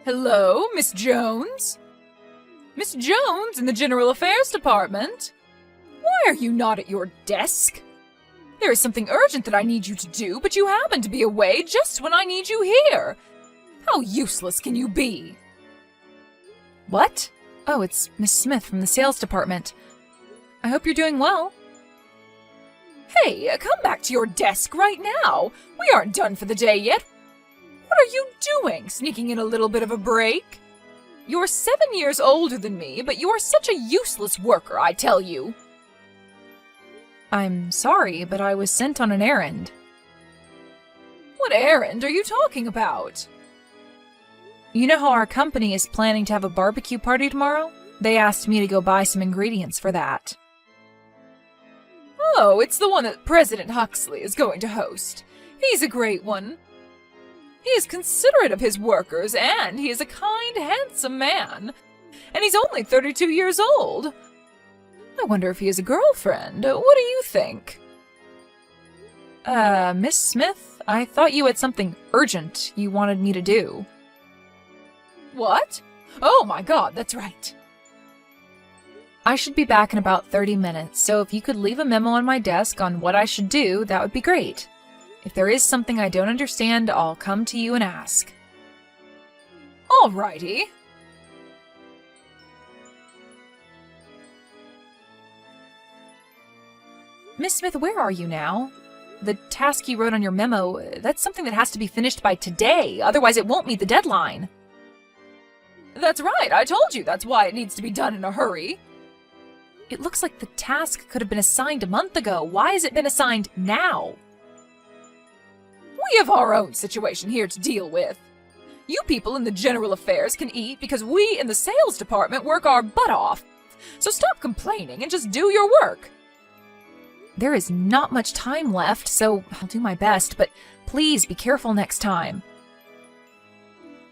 Hello, Miss Jones? Miss Jones in the General Affairs Department? Why are you not at your desk? There is something urgent that I need you to do, but you happen to be away just when I need you here. How useless can you be? What? Oh, it's Miss Smith from the sales department. I hope you're doing well. Hey, come back to your desk right now. We aren't done for the day yet. What are you doing, sneaking in a little bit of a break? You're 7 years older than me, but you are such a useless worker, I tell you. I'm sorry, but I was sent on an errand. What errand are you talking about? You know how our company is planning to have a barbecue party tomorrow? They asked me to go buy some ingredients for that. Oh, it's the one that President Huxley is going to host. He's a great one. He is considerate of his workers, and he is a kind, handsome man. And he's only 32 years old. I wonder if he has a girlfriend. What do you think? Miss Smith, I thought you had something urgent you wanted me to do. What? Oh my God, that's right. I should be back in about 30 minutes, so if you could leave a memo on my desk on what I should do, that would be great. If there is something I don't understand, I'll come to you and ask. Alrighty. Miss Smith, where are you now? The task you wrote on your memo, that's something that has to be finished by today, otherwise it won't meet the deadline. That's right, I told you that's why it needs to be done in a hurry. It looks like the task could have been assigned a month ago. Why has it been assigned now? We have our own situation here to deal with. You people in the general affairs can eat because we in the sales department work our butt off. So stop complaining and just do your work. There is not much time left, so I'll do my best, but please be careful next time.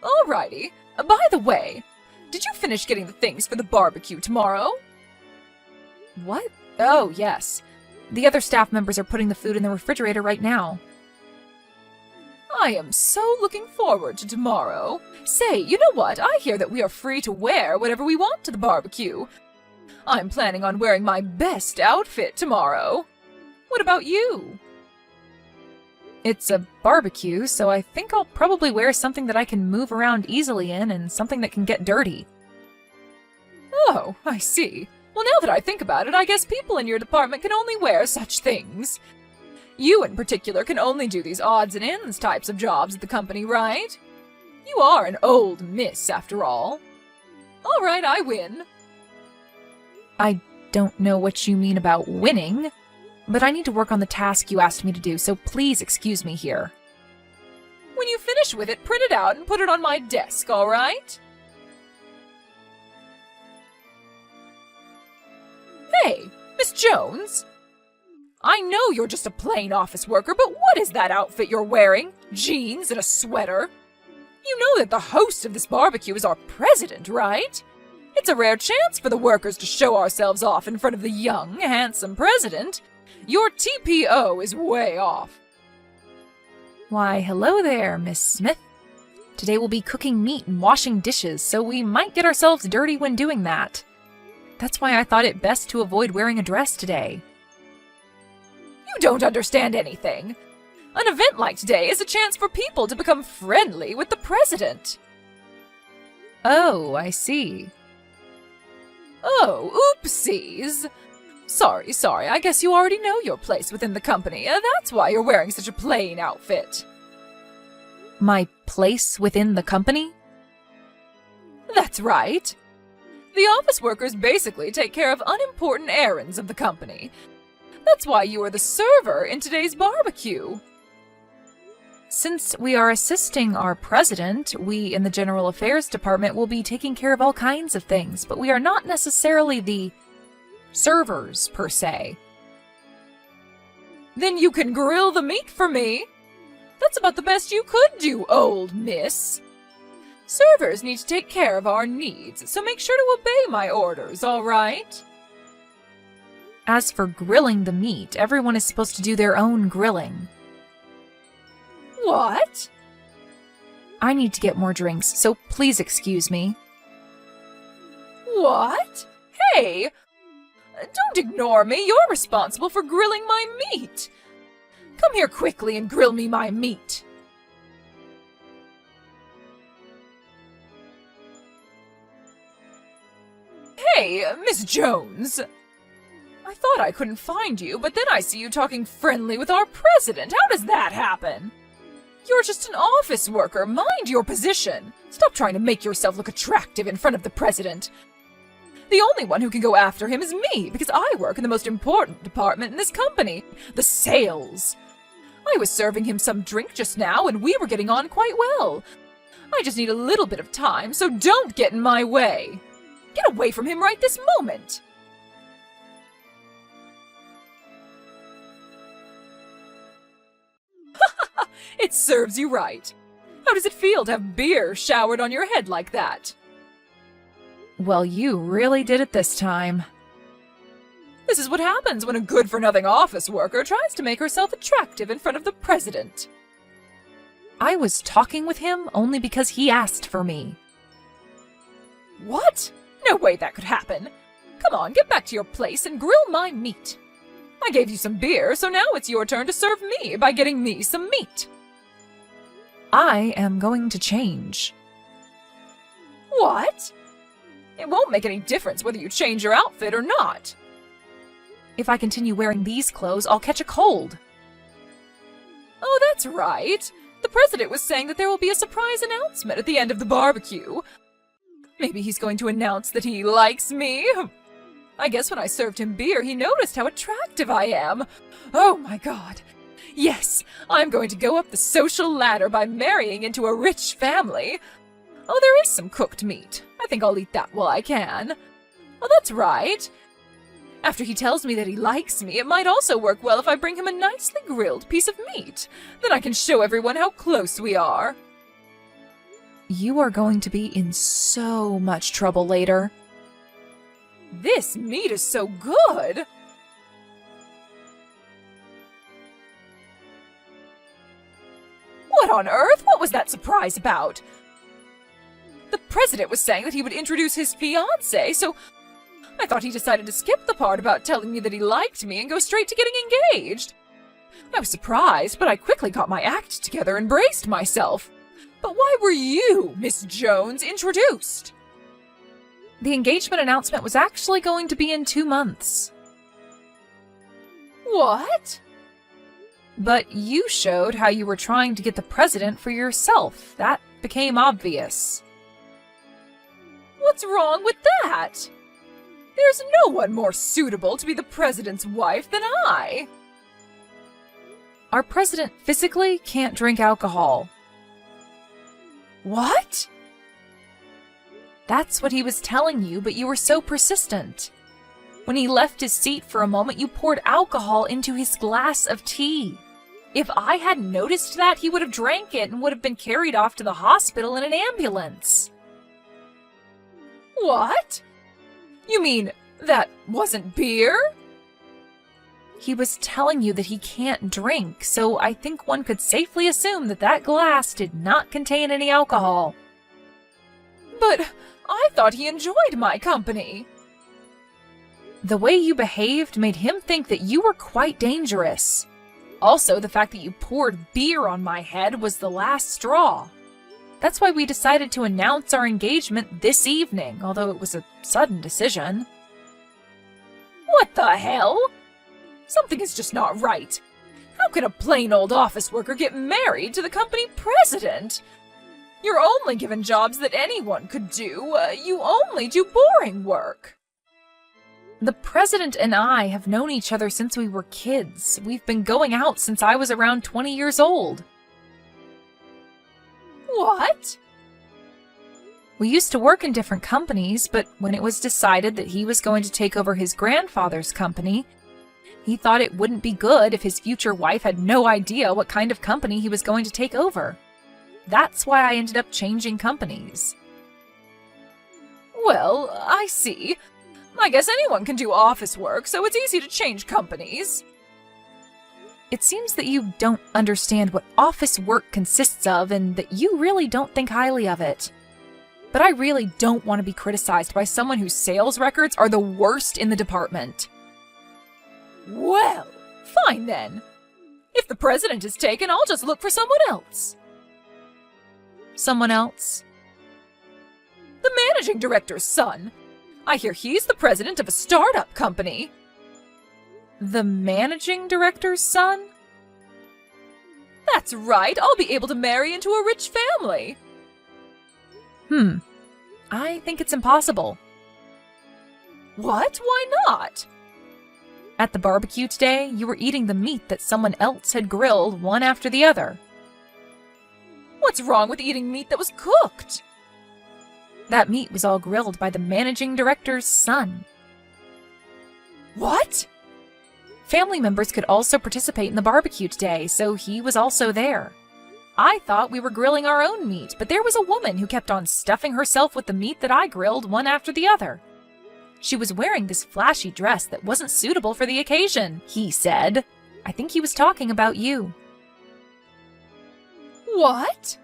Alrighty. By the way, did you finish getting the things for the barbecue tomorrow? What? Oh, yes. The other staff members are putting the food in the refrigerator right now. I am so looking forward to tomorrow. Say, you know what? I hear that we are free to wear whatever we want to the barbecue. I'm planning on wearing my best outfit tomorrow. What about you? It's a barbecue, so I think I'll probably wear something that I can move around easily in and something that can get dirty. Oh, I see. Well, now that I think about it, I guess people in your department can only wear such things. You in particular can only do these odds and ends types of jobs at the company, right? You are an old miss, after all. All right, I win. I don't know what you mean about winning, but I need to work on the task you asked me to do, so please excuse me here. When you finish with it, print it out and put it on my desk, all right? Hey, Miss Jones! I know you're just a plain office worker, but what is that outfit you're wearing? Jeans and a sweater? You know that the host of this barbecue is our president, right? It's a rare chance for the workers to show ourselves off in front of the young, handsome president. Your TPO is way off. Why, hello there, Miss Smith. Today we'll be cooking meat and washing dishes, so we might get ourselves dirty when doing that. That's why I thought it best to avoid wearing a dress today. You don't understand anything. An event like today is a chance for people to become friendly with the president. Oh, I see. Oh, oopsies. Sorry, I guess you already know your place within the company. That's why you're wearing such a plain outfit. My place within the company? That's right. The office workers basically take care of unimportant errands of the company. That's why you are the server in today's barbecue. Since we are assisting our president, we in the General Affairs Department will be taking care of all kinds of things, but we are not necessarily the servers, per se. Then you can grill the meat for me. That's about the best you could do, old miss. Servers need to take care of our needs, so make sure to obey my orders, all right? As for grilling the meat, everyone is supposed to do their own grilling. What? I need to get more drinks, so please excuse me. What? Hey! Don't ignore me. You're responsible for grilling my meat. Come here quickly and grill me my meat. Hey, Miss Jones. I thought I couldn't find you, but then I see you talking friendly with our president. How does that happen? You're just an office worker. Mind your position. Stop trying to make yourself look attractive in front of the president. The only one who can go after him is me, because I work in the most important department in this company, the sales. I was serving him some drink just now, and we were getting on quite well. I just need a little bit of time, so don't get in my way. Get away from him right this moment. It serves you right. How does it feel to have beer showered on your head like that? Well, you really did it this time. This is what happens when a good-for-nothing office worker tries to make herself attractive in front of the president. I was talking with him only because he asked for me. What? No way that could happen. Come on, get back to your place and grill my meat. I gave you some beer, so now it's your turn to serve me by getting me some meat. I am going to change. What? It won't make any difference whether you change your outfit or not. If I continue wearing these clothes, I'll catch a cold. Oh, that's right. The president was saying that there will be a surprise announcement at the end of the barbecue. Maybe he's going to announce that he likes me. I guess when I served him beer, he noticed how attractive I am. Oh my God. Yes, I'm going to go up the social ladder by marrying into a rich family. Oh, there is some cooked meat. I think I'll eat that while I can. Oh, that's right. After he tells me that he likes me, it might also work well if I bring him a nicely grilled piece of meat. Then I can show everyone how close we are. You are going to be in so much trouble later. This meat is so good! What on earth? What was that surprise about? The president was saying that he would introduce his fiancée, so I thought he decided to skip the part about telling me that he liked me and go straight to getting engaged. I was surprised, but I quickly got my act together and braced myself. But why were you, Miss Jones, introduced? The engagement announcement was actually going to be in 2 months. What? But you showed how you were trying to get the president for yourself. That became obvious. What's wrong with that? There's no one more suitable to be the president's wife than I. Our president physically can't drink alcohol. What? That's what he was telling you, but you were so persistent. When he left his seat for a moment, you poured alcohol into his glass of tea. If I hadn't noticed that, he would have drank it and would have been carried off to the hospital in an ambulance. What? You mean that wasn't beer? He was telling you that he can't drink, so I think one could safely assume that that glass did not contain any alcohol. But I thought he enjoyed my company. The way you behaved made him think that you were quite dangerous. Also, the fact that you poured beer on my head was the last straw. That's why we decided to announce our engagement this evening, although it was a sudden decision. What the hell? Something is just not right. How can a plain old office worker get married to the company president? You're only given jobs that anyone could do. You only do boring work. The president and I have known each other since we were kids. We've been going out since I was around 20 years old. What? We used to work in different companies, but when it was decided that he was going to take over his grandfather's company, he thought it wouldn't be good if his future wife had no idea what kind of company he was going to take over. That's why I ended up changing companies. Well, I see. I guess anyone can do office work, so it's easy to change companies. It seems that you don't understand what office work consists of and that you really don't think highly of it. But I really don't want to be criticized by someone whose sales records are the worst in the department. Well, fine then. If the president is taken, I'll just look for someone else. Someone else? The managing director's son. I hear he's the president of a startup company. The managing director's son? That's right, I'll be able to marry into a rich family. I think it's impossible. What? Why not? At the barbecue today, you were eating the meat that someone else had grilled one after the other. What's wrong with eating meat that was cooked? That meat was all grilled by the managing director's son. What? Family members could also participate in the barbecue today, so he was also there. I thought we were grilling our own meat, but there was a woman who kept on stuffing herself with the meat that I grilled one after the other. She was wearing this flashy dress that wasn't suitable for the occasion, he said. I think he was talking about you. What?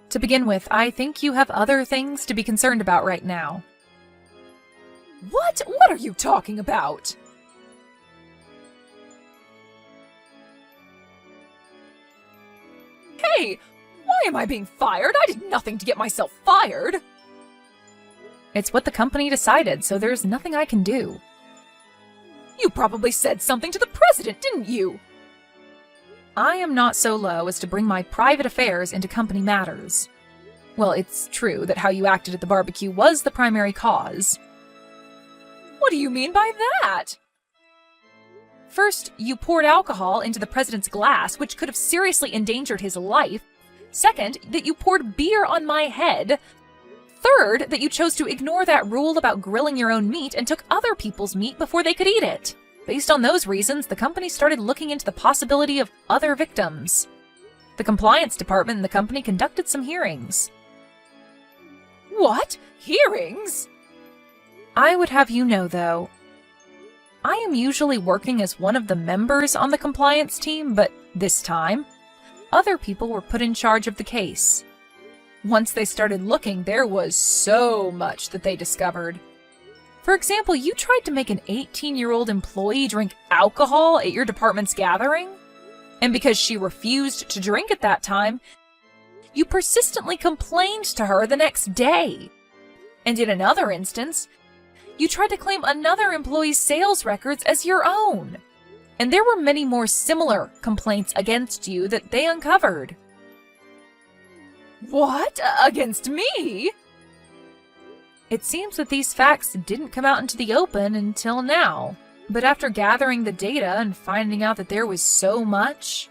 To begin with, I think you have other things to be concerned about right now. What? What are you talking about? Hey, why am I being fired? I did nothing to get myself fired. It's what the company decided, so there's nothing I can do. You probably said something to the president, didn't you? I am not so low as to bring my private affairs into company matters. Well, it's true that how you acted at the barbecue was the primary cause. What do you mean by that? First, you poured alcohol into the president's glass, which could have seriously endangered his life. Second, that you poured beer on my head. Third, that you chose to ignore that rule about grilling your own meat and took other people's meat before they could eat it. Based on those reasons, the company started looking into the possibility of other victims. The compliance department in the company conducted some hearings. What? Hearings? I would have you know, though, I am usually working as one of the members on the compliance team, but this time, other people were put in charge of the case. Once they started looking, there was so much that they discovered. For example, you tried to make an 18-year-old employee drink alcohol at your department's gathering, and because she refused to drink at that time, you persistently complained to her the next day. And in another instance, you tried to claim another employee's sales records as your own. And there were many more similar complaints against you that they uncovered. What? Against me? It seems that these facts didn't come out into the open until now. But after gathering the data and finding out that there was so much,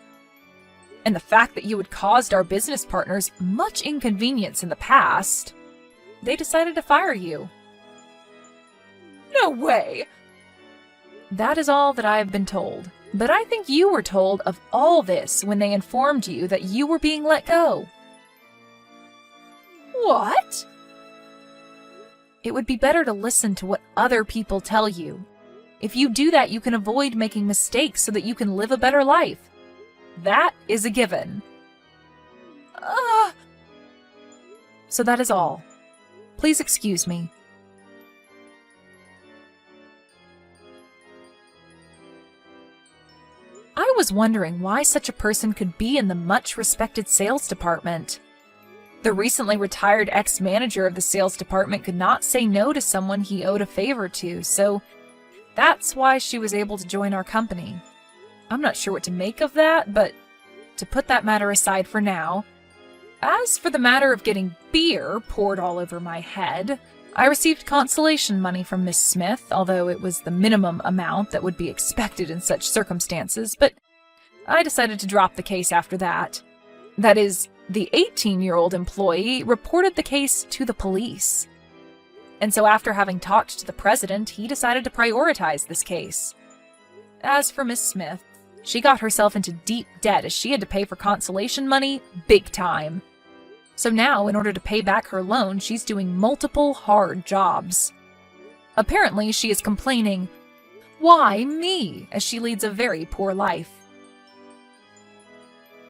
and the fact that you had caused our business partners much inconvenience in the past, they decided to fire you. No way! That is all that I have been told. But I think you were told of all this when they informed you that you were being let go. What? It would be better to listen to what other people tell you. If you do that, you can avoid making mistakes so that you can live a better life. That is a given. So that is all. Please excuse me. I was wondering why such a person could be in the much-respected sales department. The recently retired ex-manager of the sales department could not say no to someone he owed a favor to, so that's why she was able to join our company. I'm not sure what to make of that, but to put that matter aside for now, as for the matter of getting beer poured all over my head, I received consolation money from Miss Smith, although it was the minimum amount that would be expected in such circumstances, but I decided to drop the case after that. That is, the 18-year-old employee reported the case to the police. And so after having talked to the president, he decided to prioritize this case. As for Miss Smith, she got herself into deep debt as she had to pay for consolation money big time. So now, in order to pay back her loan, she's doing multiple hard jobs. Apparently, she is complaining, "Why me?" as she leads a very poor life.